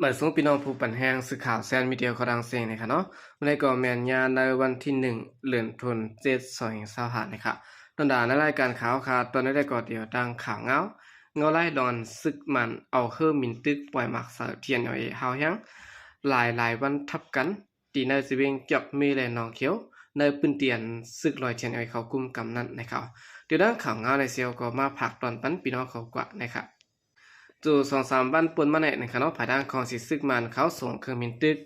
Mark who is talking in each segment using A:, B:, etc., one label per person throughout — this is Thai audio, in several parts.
A: หมายสูงพี่น้องผู้ปันแห้งสื่อข่าวแซนมีเดียเขาดังเสียงนะครับเนาะในก็แมนยาในวันที่1เดือนธันวาคม725นะครับตอนด่าในรายการข่าวค่ะตอนนี้ได้ก็เดียวดังข่าวเงาไล่ดอนซึกมันเอาเฮือมินตึกปล่อยหมักเสเทียนเอาเฮายังหลายวันทับกันตีในสิเวงจอกมีแลนองเขียวในปืนเตียนซึกลอยเทียนเอาเขากุมกำนั้นนะครับเดี๋ยวด้านข่าวเงาในเซียวก็มาผักตอนปันพี่น้องเขากว่านะครับ จู่2-3วันป่นมาในนะครับเนาะภายด้านของสิซึกมันเขาส่งเครื่องบินตึก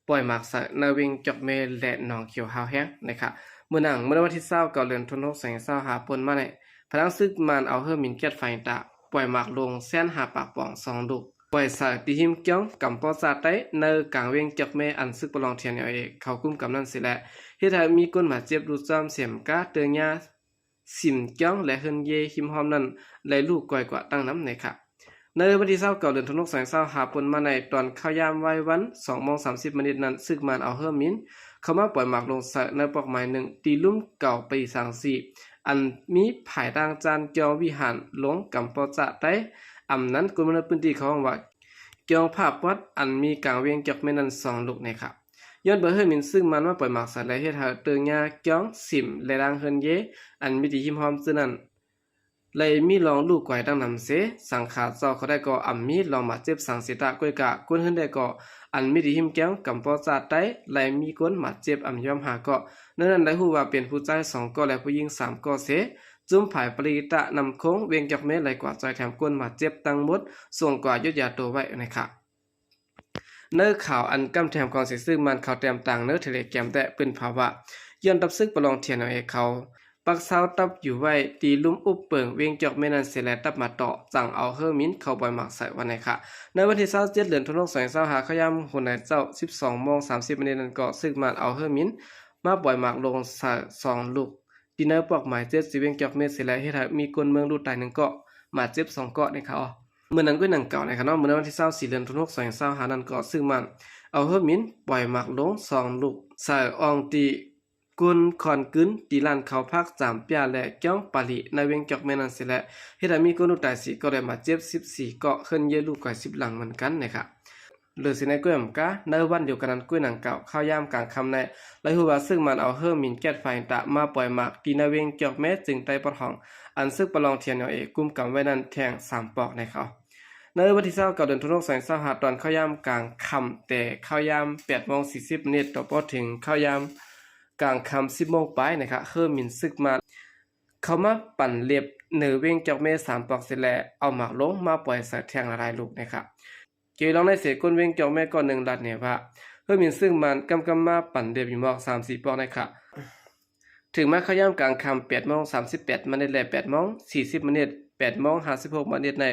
A: ปล่อยหมากสะนาวิงจอกเมและหนองเขียวหาวแห้งนะครับเมื่อวันที่20ก่อนเดือนธันวาคม25ป่นมาในภายด้านซึกมันเอาเฮือมินเกียดไฟตะปล่อยหมากลงแสนหาปากป่อง2ลูกปล่อยสะติหิมเกียงกำปอซาไตในกลางเวียงจอกเมอันซึกประลองเทียนเอาเอกเขากุมกำนั้นสิแหละเฮ็ดให้มีคนบาดเจ็บรูซ้ำเสียมกาเตือนยาสิมเกียงและเฮินเยหิมหอมนั้นไหลลูกก่อยกว่าตั้งน้ำนะครับ ในวันที่29เดือนธันวาคม25หาปนมาในตอนข้าวยามไว้วัน2:30นั้นซึกมันเอาเฮือมินเข้ามาปล่อยหมากลงใส่ในปอกไม้หนึ่งตีลุ่มเก่าปี34อันมีภายทางจานเกียววิหารหลงกำปอจะไต้อำนั้นกุมในพื้นที่เขาว่าเกียวภาพวัดอันมีกลางเวียงจอกแม่นั้น2ลูกนะครับย้อนเบอร์เฮือมินซึ่งมันว่าปล่อยหมากใส่และเฮ็ดให้เตืองยาเกียงสิมและดังเฮินเยอันมีที่หิมหอมซื่อนั้น เลยมีลองลูกไกวดังนำเสสังขาเจ้าเขาได้ก็อัมมีลองมาเจ็บสังสิตะกวยกะกวนขึ้นได้ก็อันมีดีหิมแก้วกำปอจาดได้เลยมีก้นมาเจ็บอัมยอมหาก็นั้นได้ฮู้ว่าเป็นผู้ชาย2ก็และผู้หญิง3ก็เสจุ่มผายปริตะนำโค้งเวียงจากเมไหลกว่าใจแถมก้นมาเจ็บตั้งหมดส่งกว่ายุดยาตัวไว้นะครับเนื้อข่าวอันกำแถมของสิซึ่งมันเขาเตรียมต่างเนื้อทะเลแกมแต่เป็นภาวะย้อนตับซึกประลองเทียนเอาเอเขาปักเสาตับอยู่ไว้ตีลุ่มอุบเปิงเวียงจอกแม่นันเสแลตับมาต่อจังเอาเฮอร์มินเข้าไปหมักใส่วันไหนค่ะในวันที่27เดือนธันวาคม25หาขยำหุ่นในเจ้า 12:30 นนั้นก็ซึกมันเอาเฮอร์มินมาปล่อยหมากลงใส่2ลูกดินเนอร์ปอกหมาย7สิเวียงจอกเมเสแลเฮ็ดให้มีคนเมืองรูตาย1เกาะมาเจ็บ2เกาะนะคะเมื่อนั้นก็หนังเก่านะครับเนาะเมื่อวันที่24เดือนธันวาคม25หานั้นก็ซึกมันเอาเฮอร์มินปล่อยหมากลง2ลูกใส่อองตีกุนคอนกึนตีลานเขาพัก3ปีและเจ้าปาลีในเวียงจอกแม่นันเสแลเฮ็ดให้มีคนตาย4ก็ได้มาเจ็บ14เกาะขึ้นเยลูกกว่า10หลังเหมือนกันนะครับหรือสิในก้วยมกะในวันเดียวกันนั้นก้วยหนังเก่าข้าวยามกลางค่ำในไลฮูว่าซึ่งมันเอาเฮอร์มินแก๊สไฟตะมาปล่อยหมากตีในเวียงจอกแม่จึงไต้ปะทองอันซึกประลองเทียนเอาเอกกุมกำไว้นั้นแทง3ปอกในเขาในวันที่29เดือนธันวาคม25ตอนข้าวยามกลางค่ำแต่ข้าวยาม 8:40 นต่อพอถึงข้าวยามกลางค่ำ10 โมงไปนะครับเฮอร์มินซึกมาเขามาปั่นเรียบเหนือเวียงจอกแม่3ปอกเสร็จแล้วเอาหมากลงมาปล่อยใส่แทงละลายลูกนะครับเกี่ยวลองในเสียก้นเวียงจอกแม่ก่อน1ลัดเนี่ยว่าเฮอร์มินซึ่งมันกำมาปั่นเรียบอยู่หมอก 3-4 ปอกนะครับถึงแม้ข้าวยามกลางค่ำ 8:38 นและ 8:40 น 8:56 นใน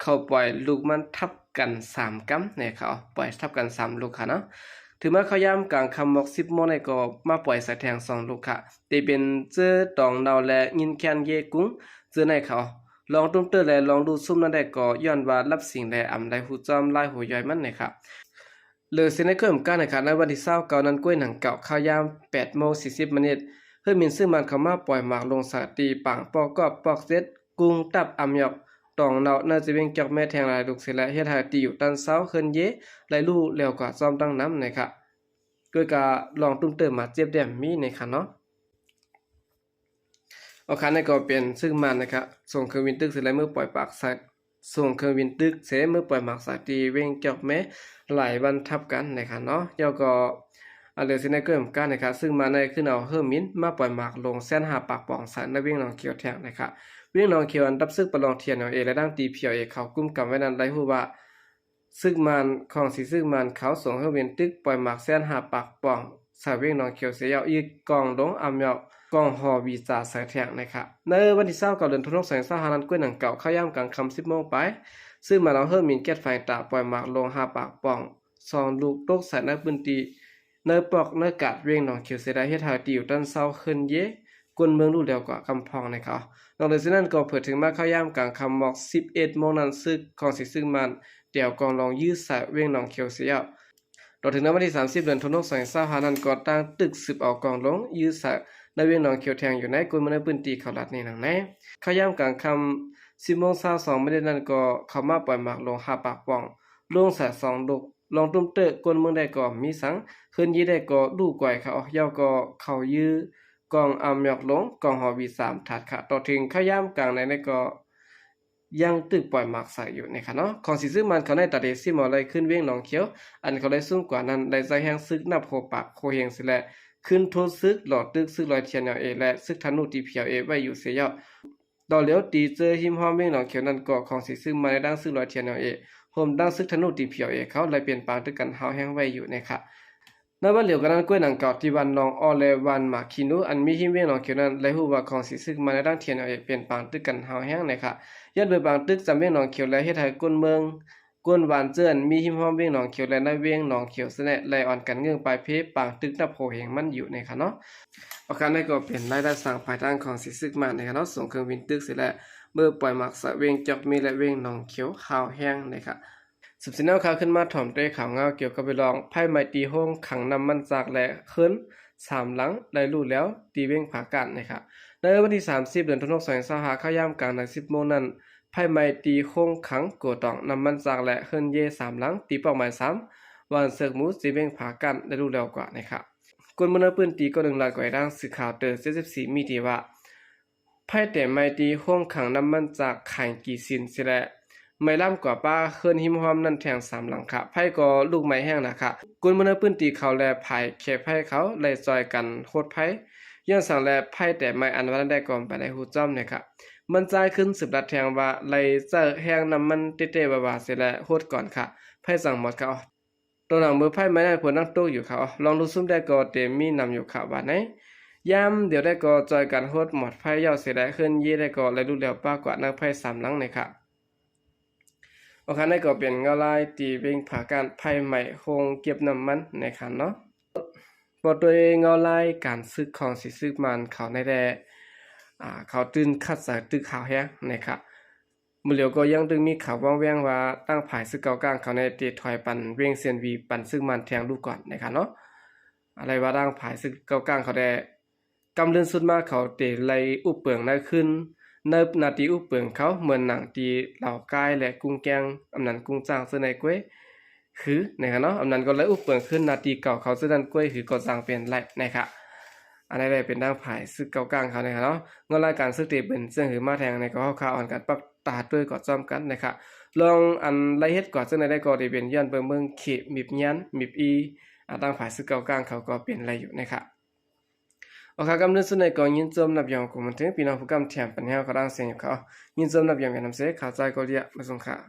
A: เขาปล่อยลูกมันทับกัน3กำเนี่ยเขาปล่อยทับกัน3ลูกค่ะเนาะถึงแม้เขาย่ำกลางคำบอก10 โมงในก็มาปล่อยใส่แทง2ลูกค่ะแต่เป็นเจอตองดาวและยินแคนเยกุ้งเจอในเขาลองตุ้มเตอร์และลองดูซุ่มนั่นได้ก็ย้อนว่ารับสิ่งใดอำได้หูจอมลายหูย่อยมันนะครับเหลือเส้นในเครื่องกันนะครับในวันที่29นั้นกล้วยหนังเก่าข้าวยาม 8:40 นเพื่อมินซึ่งมันเข้ามาปล่อยหมากลงสตีปังปอกก็ปอกเซ็ตกุ้งตับอำยอกตองเนาน่าจะเป็นจอกแม่แทงลายลูกเสละเฮ็ดให้ตีอยู่ตันเสาเฮินเยไหลลูกแล้วก็ซ้อมตั้งน้ำนะครับด้วยการลองตุ้มเติมมาเจ็บแดมมีนะครับเนาะเอาคันนี้ก็เป็นซึ่งมันนะครับส่งเครื่องวินตึกเสร็จแล้วเมื่อปล่อยปากสัตว์ส่งเครื่องวินตึกเสร็จเมื่อปล่อยหมากสัตว์ตีเว้งจอกแม่หลายวันทับกันนะครับเนาะแล้วก็เหลือสิในเกิมกันนะครับซึ่งมาในขึ้นเอาเฮอร์มินมาปล่อยหมากลงแสนหาปากป่องสัตว์ในเวียงหนองเขียวแทงนะครับเวียงหนองเขียวอันดับซึกประลองเทียนเอาเอและดังตีเพียวเอเขากุ้มกำไว้นั้นได้ฮู้ว่าซึ่งมันของสิซึ่งมันเขาส่งเฮอร์มินตึกปล่อยหมากแสนหาปากป่องสายเวียงหนองเขียวเสียเอาอีกกองลงอำยอกกองหอวีซ่าสายแทงนะครับในวันที่29เดือนธันวาคม25นั้นกล้วยหนังเก่าเข้าย่ำกลางค่ำ10 โมงไปซึ่งมันเอาเฮอร์มินแก๊สไฟตาปล่อยหมากลง5ปากป่อง2ลูกตกใส่ในพื้นที่เนื้อปอกเนื้อกาดเวียงหนองเขียวเสียดายเฮ็ดให้ติวตันเศร้าขึ้นเยกวนเมืองรู้แล้วก็กำพองนะครับนอกจากนั้นก็เปิดถึงมาเข้าย่ำกลางค่ำหมอก11 โมงนั้นซึกของสิซึ่งมันเดี่ยวกองรองยื้อสายเวียงหนองเขียวเสียต่อถึงในวันที่30เดือนธันวาคม25นั้นก็ตั้งตึกสืบเอากองลงยื้อสายในเวียงหนองเขียวแทงอยู่ในกวนเมืองในพื้นที่เขาลัดนี่หนังแน่เข้าย่ำกลางค่ำ10 โมง 22 นนั้นก็เข้ามาปล่อยหมากลง5ปากป่อง ลงสะสองดุกลองตุ้มเตะกวนเมืองได้ก็มีสังคืนยีได้ก็ดูก่อยเขาเยาก็เขายื้อกองอามยอกลงกองหอวี3ถัดค่ะต่อถึงข้าย่ามกลางในก็ยังตึกปล่อยหมากใส่อยู่นะคะเนาะของสิซื้อมันเขาได้ตัดเดซิมอเลยขึ้นเวียงหนองเขียวอันเขาได้สูงกว่านั้นได้ใจแห้งซึกนับโคปากโคเฮงสิแลขึ้นโทษซึกหลอดตึกซึกลอยเทียนเอและซึกธนูตีเพียวไว้อยู่เสียยอต่อเหลียวตีเจอหิมห้อมเวียงหนองเขียวนั้นก็ของสิซื้อมาในด้านซึกลอยเทียนโฮมดังซึกธนูตีเพียวเขาเลยเปลี่ยนปางตึกกันเฮาแห้งไว้อยู่นะคะในวันเหลียวกันนั้นกล้วยหนังเก่าที่วันนองออเลวันมาคินูอันมีหิมเวียงหนองเขียวนั้นเลยฮู้ว่าของสิซึกมาในด้านเทียนเปลี่ยนปางตึกกันเฮาแห้งนะคะยัดโดยบางตึกจำเวียงหนองเขียวและเฮ็ดให้ก้นเมืองก้นหวานเจิ้นมีหิมห้อมเวียงหนองเขียวและในเวียงหนองเขียวซะแน่ไลอ่อนกันเงื่องปลายเพปางตึกนับโพแห่งมันอยู่นะคะเนาะอาการได้ก็เป็นรายได้สร้างภายทางของสิซึกมานะคะเนาะส่งเครื่องบินตึกเสร็จแล้วเมื่อปล่อยหมักสะเวียงจอกมีและเวียงหนองเขียวขาวแห้งนะคะสืบสินเอาข่าวขึ้นมาถ่อมด้วยข่าวเงาเกี่ยวกับไปลองไพ่ไม้ตีห้องขังน้ำมันจากและขึ้น3หลังได้รู้แล้วตีเวียงผากันนะครับในวันที่30เดือนธันวาคม2025เข้ายามกลางใน10โมงนั้นไพ่ไม้ตีห้องขังโกตองน้ำมันจากและขึ้นเย่3หลังตีเป้าหมาย3วันเสกหมูตีเวียงผากันได้รู้แล้วกว่านะครับกวนมนปืนตีก็ดึงลายก่อยดังสื่อข่าวเตอร์74มีดีว่าไพ่แต่ไม้ตีห้องขังน้ำมันจากไข่กี่สินสิแลไม่ล่ำกว่าป้าเคินหิมหอมนั่นแทง3หลังค่ะไพ่ก็ลูกไม้แห้งนะคะกุนมนปืนตีเขาแลไผ่แค่ไพ่เขาไล่ซอยกันโคตรไพ่ย้อนสั่งแลไพ่แต่ไม่อันวันได้ก่อนไปในหูจ้อมเนี่ยค่ะมันใจขึ้นสืบรัดแทงว่าไล่เจอแห้งน้ำมันเตะๆบ่าๆเสร็จแล้วโคตรก่อนค่ะไพ่สั่งหมดเขาตัวหนังมือไพ่ไม่ได้ผลนั่งโต๊ะอยู่เขาลองดูซุ่มได้ก็เต็มมีนำอยู่ค่ะว่าไหนยามเดี๋ยวได้ก็จอยกันโคตรหมดไพ่ยาวเสร็จแล้วขึ้นยี่ได้ก็เลยดูแล้วป้ากว่านักไพ่3หลังเนี่ยค่ะโอเคนั่นก็เป็นเงาลายตีเบ่งผ่าการไพ่ใหม่คงเก็บน้ำมันนะครับเนาะพอตัวเงาลายการซึกของสิซึกมันเขาในแดเขาตื่นคัดสายตึกข่าวแฮงนะครับมื้อเหลียวก็ยังตึงมีข่าวว่างแวงว่าตั้งภายซึกเก่ากลางเขาในเตะถอยปันเวียงเซียนวีปันซึกมันแทงลูกก่อนนะครับเนาะอะไรว่าตั้งภายซึกเก่ากลางเขาได้กำเลื่อนสุดมาเขาเตะไล่อุบเปิงได้ขึ้นเนิบนาทีอุเปิงเขาเหมือนหนังตีเหล่ากายและกุ้งแกงอำนันกุ้งจ้างเสื้อในกล้วยคือนะครับเนาะอำนันก็เลยอุเปิงขึ้นนาทีเก่าเขาเสื้อนันกล้วยคือก็จ้างเป็นไรนะครับอันนี้เลยเป็นดังภายซึกเก่ากลางเขานะครับเนาะเงาลายการซึกเตเป็นเสื่องหือมาแทงในก็ข่าวอ่อนกันปักตาด้วยก็จ้อมกันนะครับลองอันไรเฮ็ดก่อนซึ่งในได้ก็ได้เป็นย้อนเบิ่งเขมิบยันมิบอีตั้งภายซึกเก่ากลางเขาก็เป็นไรอยู่นะครับโอเคกำเนิดสุดในก่อนยินจมนับยองกูมันถึงพี่น้องผู้กำแถมปัญหาเขาดังเสียงอยู่เขายินจมนับยองอย่างนำเสข่าวใจก็เรียกมาส่งข่าว